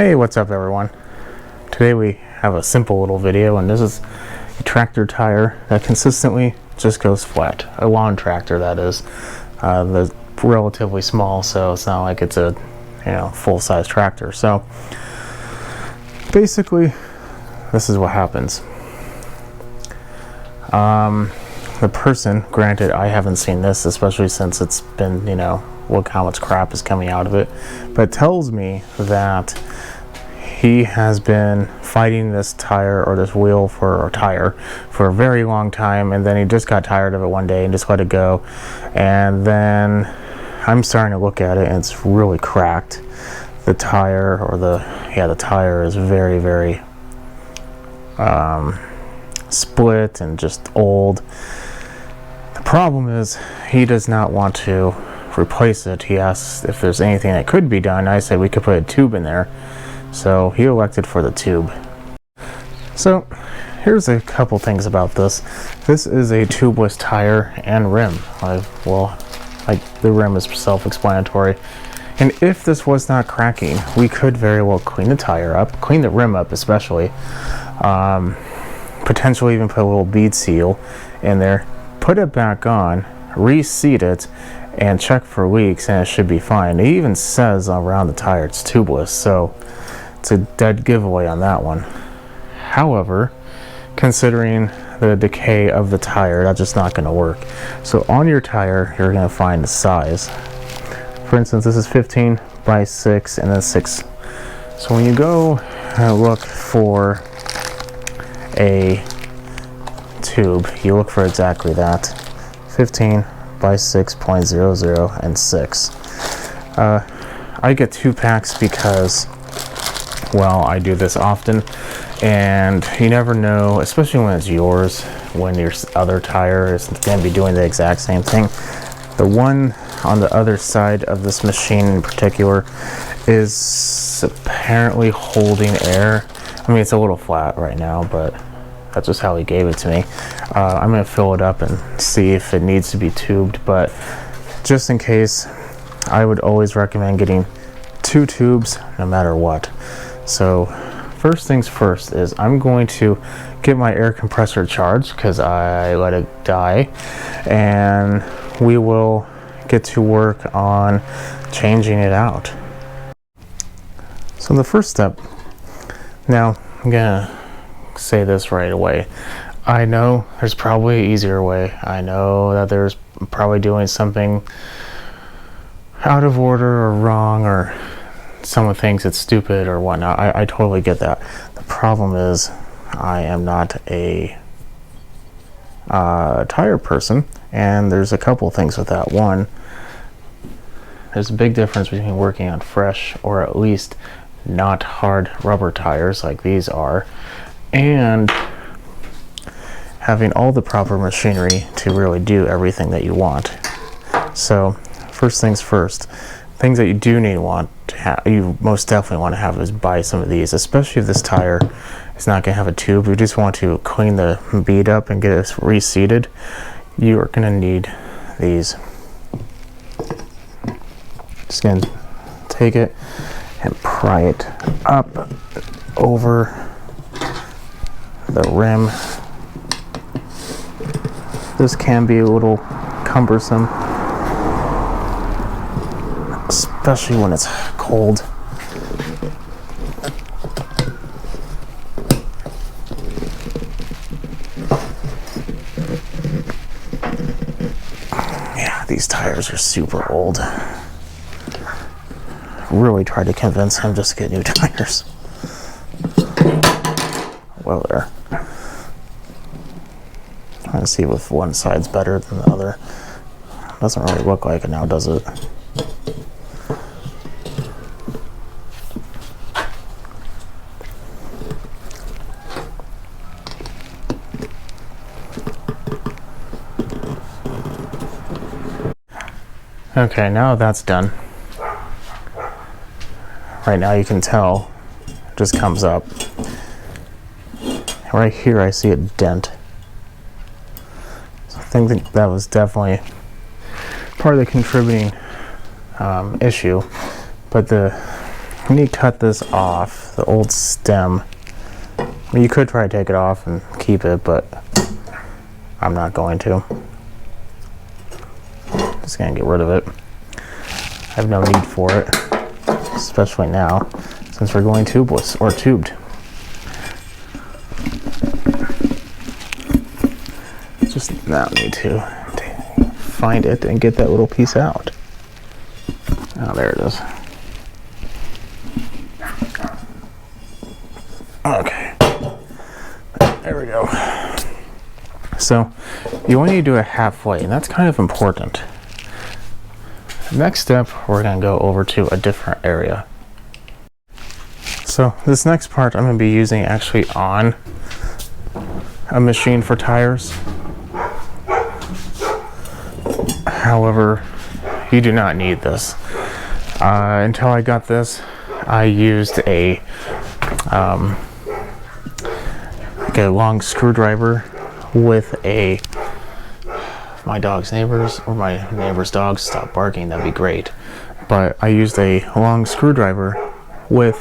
Hey, what's up everyone? Today we have a simple little video, and this is a tractor tire that consistently just goes flat. A lawn tractor, that is. They're relatively small, so it's not like it's a full-size tractor. So basically this is what happens. The person, granted I haven't seen this, especially since it's been, look how much crap is coming out of it, but tells me that he has been fighting this tire or this wheel for a very long time, and then he just got tired of it one day and just let it go. And then I'm starting to look at it, and it's really cracked. The tire, or the tire is very, very split and just old. The problem is he does not want to replace it. He asks if there's anything that could be done. I said we could put a tube in there, so he elected for the tube. So here's a couple things about this. This is a tubeless tire and rim. The rim is self-explanatory. And if this was not cracking, we could very well clean the tire up, clean the rim up especially, potentially even put a little bead seal in there, put it back on, reseat it, and check for leaks, and it should be fine. It even says around the tire it's tubeless, so it's a dead giveaway on that one. However, considering the decay of the tire, that's just not going to work. So on your tire, you're going to find the size. For instance, this is 15 by 6 and then 6. So when you go look for a tube, you look for exactly that, 15 by 6.00 and 6. I get 2 packs because, well, I do this often, and you never know, especially when it's yours, when your other tire is going to be doing the exact same thing. The one on the other side of this machine in particular is apparently holding air. I mean, it's a little flat right now, but that's just how he gave it to me. I'm going to fill it up and see if it needs to be tubed, but just in case, I would always recommend getting 2 tubes no matter what. So first things first is I'm going to get my air compressor charged because I let it die, and we will get to work on changing it out. So the first step, now I'm gonna say this right away. I know there's probably an easier way. I know that there's probably doing something out of order or wrong, or someone thinks it's stupid or whatnot. I totally get that. The problem is I am not a tire person, and there's a couple things with that. One, there's a big difference between working on fresh, or at least not hard rubber tires like these are, and having all the proper machinery to really do everything that you want. So first things first, things that you do need you most definitely want to have is buy some of these, especially if this tire is not going to have a tube. You just want to clean the bead up and get it reseated. You are going to need these. Just going to take it and pry it up over the rim. This can be a little cumbersome, especially when it's cold. Yeah, these tires are super old. Really tried to convince him just to get new tires. Well, there. Trying to see if one side's better than the other. Doesn't really look like it now, does it? Okay, now that's done. Right now you can tell it just comes up. Right here I see a dent. So I think that was definitely part of the contributing issue. But the You need to cut this off, the old stem. I mean, you could try to take it off and keep it, but I'm not going to. Just gonna get rid of it. I have no need for it, especially now, since we're going tubeless, or tubed. Just now need to find it and get that little piece out. Oh, there it is. Okay, there we go. So you only need to do it halfway, and that's kind of important. Next step, we're going to go over to a different area. So this next part I'm going to be using actually on a machine for tires. However, you do not need this. Until I got this, I used a like a long screwdriver with my dog's neighbors, or my neighbor's dogs stop barking, that'd be great. But I used a long screwdriver that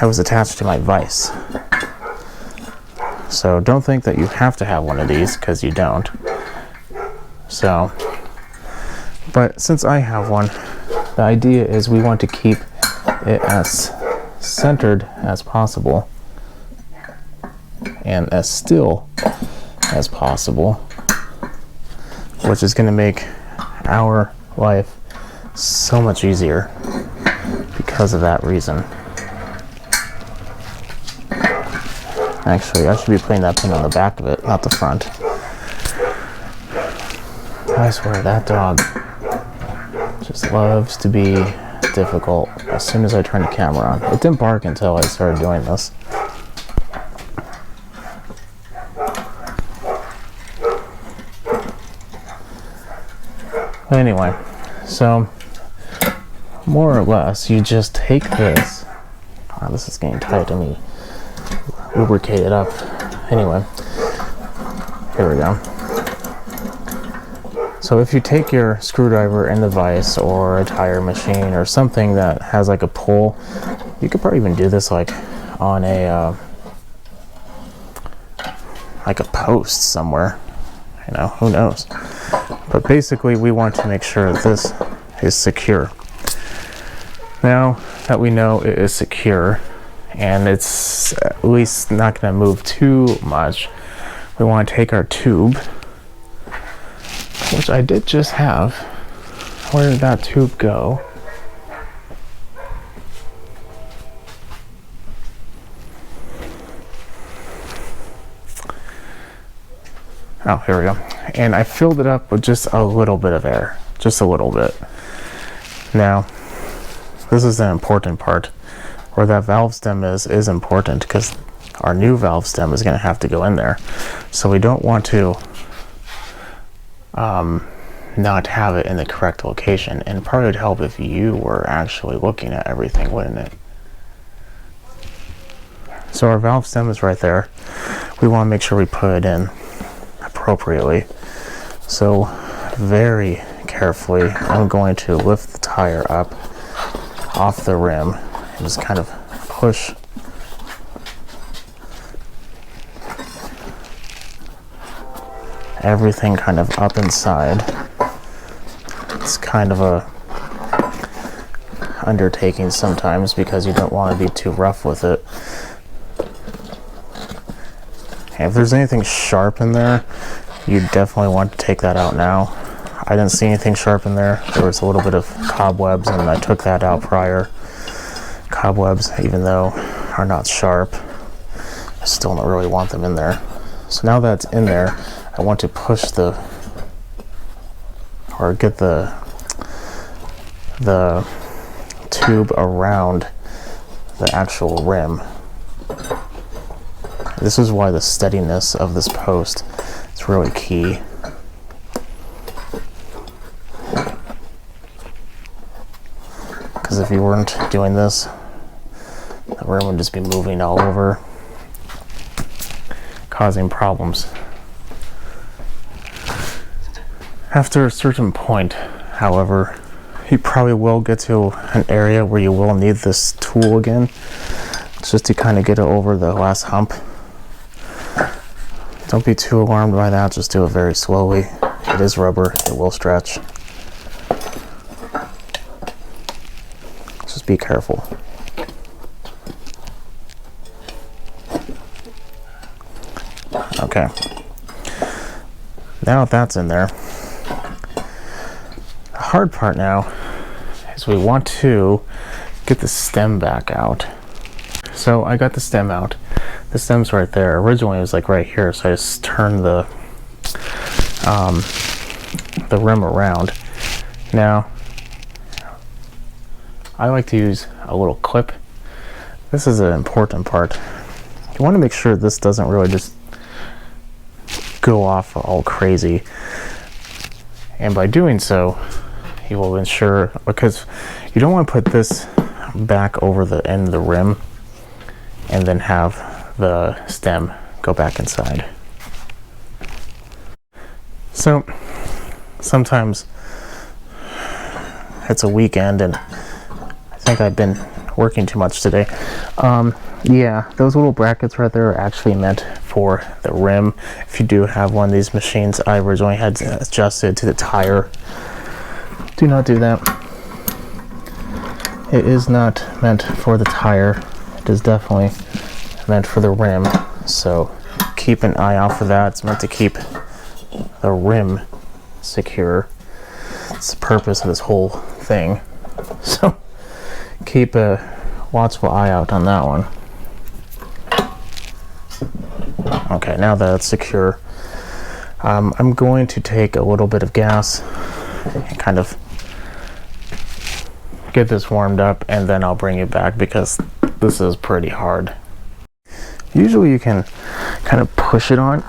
was attached to my vise. So don't think that you have to have one of these, because you don't. So, but since I have one, the idea is we want to keep it as centered as possible and as still as possible, which is going to make our life so much easier because of that reason. Actually, I should be putting that pin on the back of it, not the front. I swear, that dog just loves to be difficult as soon as I turn the camera on. It didn't bark until I started doing this. Anyway, so more or less, you just take this. Oh, this is getting tight to me. Lubricate it up. Anyway, here we go. So if you take your screwdriver and the vise, or a tire machine, or something that has like a pull, you could probably even do this like on a post somewhere. You know, who knows? But basically, we want to make sure that this is secure. Now that we know it is secure, and it's at least not going to move too much, we want to take our tube, which I did just have. Where did that tube go? Oh, here we go. And I filled it up with just a little bit of air, just a little bit. Now, this is the important part. Where that valve stem is important, because our new valve stem is going to have to go in there. So we don't want to not have it in the correct location. And probably would help if you were actually looking at everything, wouldn't it? So our valve stem is right there. We want to make sure we put it in appropriately. So very carefully, I'm going to lift the tire up off the rim. Just kind of push everything kind of up inside. It's kind of a undertaking sometimes, because you don't want to be too rough with it. And if there's anything sharp in there, you definitely want to take that out now. I didn't see anything sharp in there. There was a little bit of cobwebs, and I took that out prior. Cobwebs, even though are not sharp, I still don't really want them in there. So now that's in there, I want to push get the tube around the actual rim. This is why the steadiness of this post is really key. Because if you weren't doing this, the rim would just be moving all over, causing problems. After a certain point, however, you probably will get to an area where you will need this tool again, just to kind of get it over the last hump. Don't be too alarmed by that, just do it very slowly. It is rubber, it will stretch. Just be careful. Okay. Now that that's in there, the hard part now is we want to get the stem back out. So I got the stem out. The stem's right there. Originally it was like right here, so I just turned the rim around. Now I like to use a little clip. This is an important part. You want to make sure this doesn't really just go off all crazy, and by doing so you will ensure, because you don't want to put this back over the end of the rim and then have the stem go back inside. So sometimes it's a weekend and I think I've been working too much today. Yeah, those little brackets right there are actually meant for the rim. If you do have one of these machines, I originally had adjusted to the tire. Do not do that. It is not meant for the tire. It is definitely meant for the rim. So keep an eye out for that. It's meant to keep the rim secure. It's the purpose of this whole thing. So keep a watchful eye out on that one. Okay, now that it's secure, I'm going to take a little bit of gas and kind of get this warmed up, and then I'll bring it back because this is pretty hard. Usually you can kind of push it on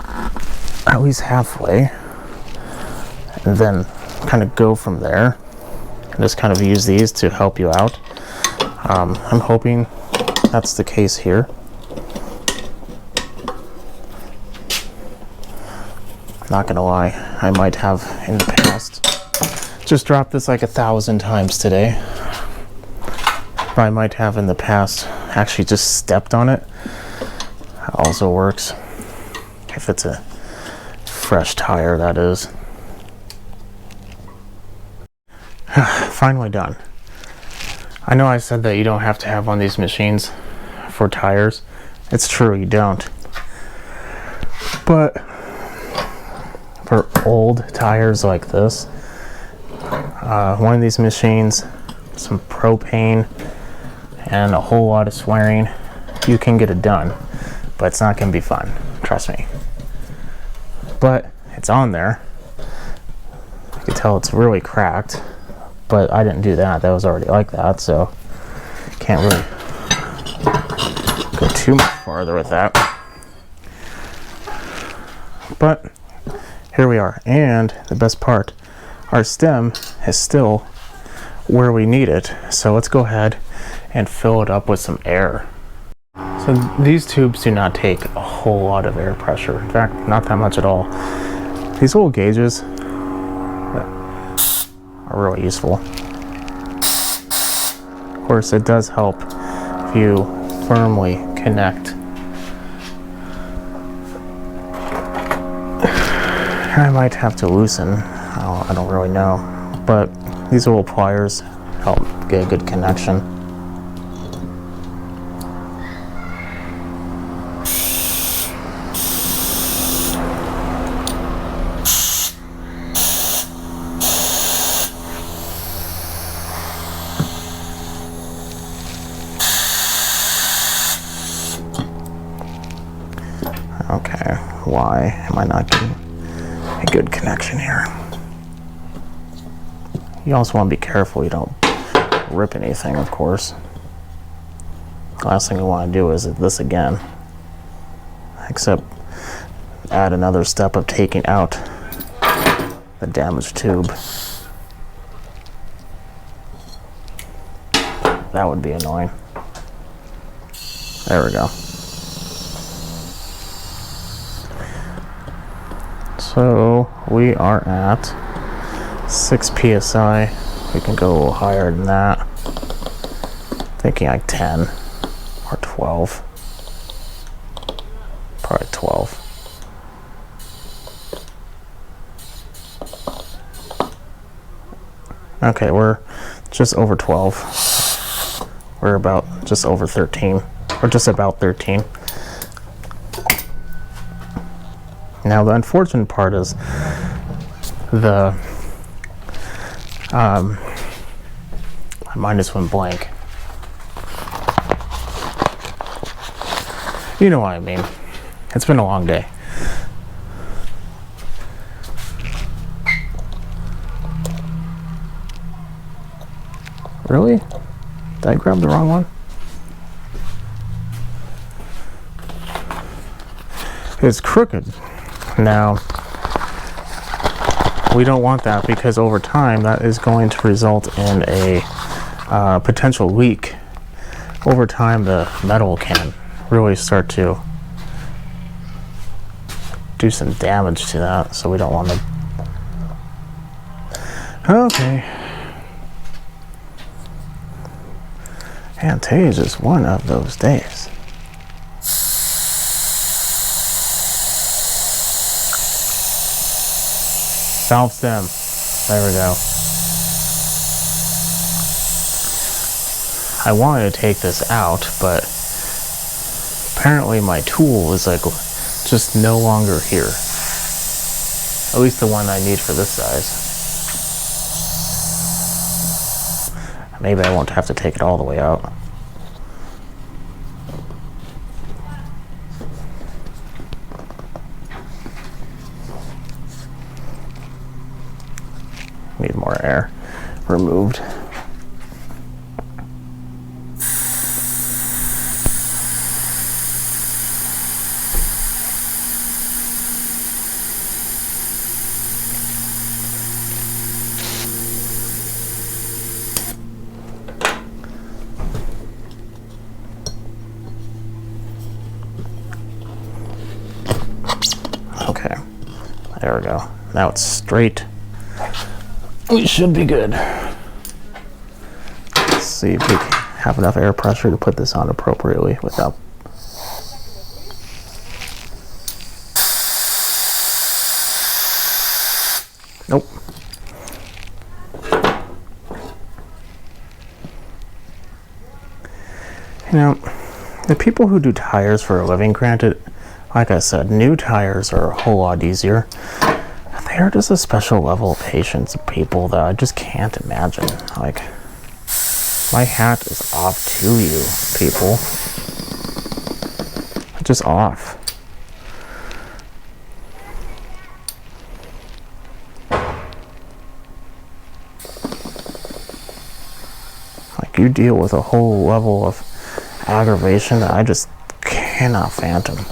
at least halfway and then kind of go from there and just kind of use these to help you out. I'm hoping that's the case here. Not gonna lie, I might have in the past just dropped this like 1,000 times today. But I might have in the past actually just stepped on it. That also works. If it's a fresh tire, that is. Finally done. I know I said that you don't have to have one of these machines for tires. It's true, you don't. But for old tires like this, one of these machines, some propane, and a whole lot of swearing, you can get it done. But it's not going to be fun, trust me. But it's on there. You can tell it's really cracked, but I didn't do that. That was already like that, so can't really go too much farther with that. But here we are, and the best part, our stem is still where we need it. So let's go ahead and fill it up with some air. So these tubes do not take a whole lot of air pressure. In fact, not that much at all. These little gauges are really useful. Of course, it does help if you firmly connect. I might have to loosen, I don't really know, but these little pliers help get a good connection. Okay, why am I not getting a good connection here? You also want to be careful you don't rip anything, of course. Last thing you want to do is this again, except add another step of taking out the damaged tube. That would be annoying. There we go. So we are at 6 psi We can go a little higher than that. Thinking like 10 or 12. Probably 12. Okay, we're just over 12. We're about just over 13, or just about 13. Now the unfortunate part is the my mind just went blank. You know what I mean. It's been a long day. Really? Did I grab the wrong one? It's crooked. Now, we don't want that because over time that is going to result in a potential leak. Over time the metal can really start to do some damage to that, so we don't want to. Okay. And today is just one of those days. Valve stem. There we go. I wanted to take this out, but apparently my tool is like just no longer here. At least the one I need for this size. Maybe I won't have to take it all the way out. Need more air removed. Okay, there we go. Now it's straight. We should be good. Let's see if we have enough air pressure to put this on appropriately without. Nope. You know, the people who do tires for a living, granted, like I said, new tires are a whole lot easier. They're just a special level of patience of people that I just can't imagine. Like, my hat is off to you, people. Just off. Like, you deal with a whole level of aggravation that I just cannot fathom.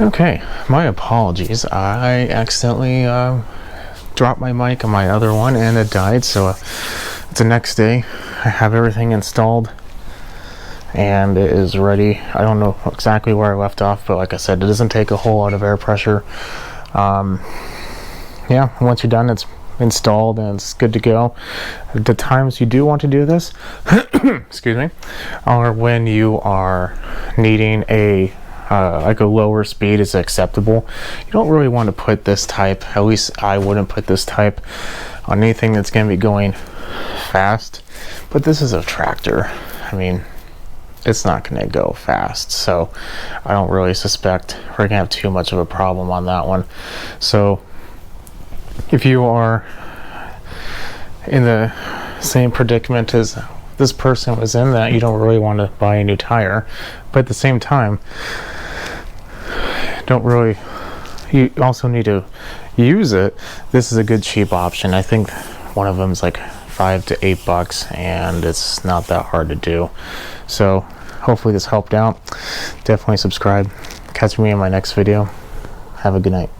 Okay, my apologies. I accidentally dropped my mic on my other one and it died, so it's the next day. I have everything installed and it is ready. I don't know exactly where I left off, but like I said, it doesn't take a whole lot of air pressure. Yeah, once you're done, it's installed and it's good to go. The times you do want to do this, excuse me, are when you are needing a like a lower speed is acceptable. You don't really want to put this type, at least I wouldn't put this type on anything that's going to be going fast. But this is a tractor. I mean, it's not going to go fast, so I don't really suspect we're going to have too much of a problem on that one. So if you are in the same predicament as this person was in, that you don't really want to buy a new tire, but at the same time, you also need to use it. This is a good cheap option. I think one of them is like $5 to $8 and it's not that hard to do. So hopefully this helped out. Definitely subscribe. Catch me in my next video. Have a good night.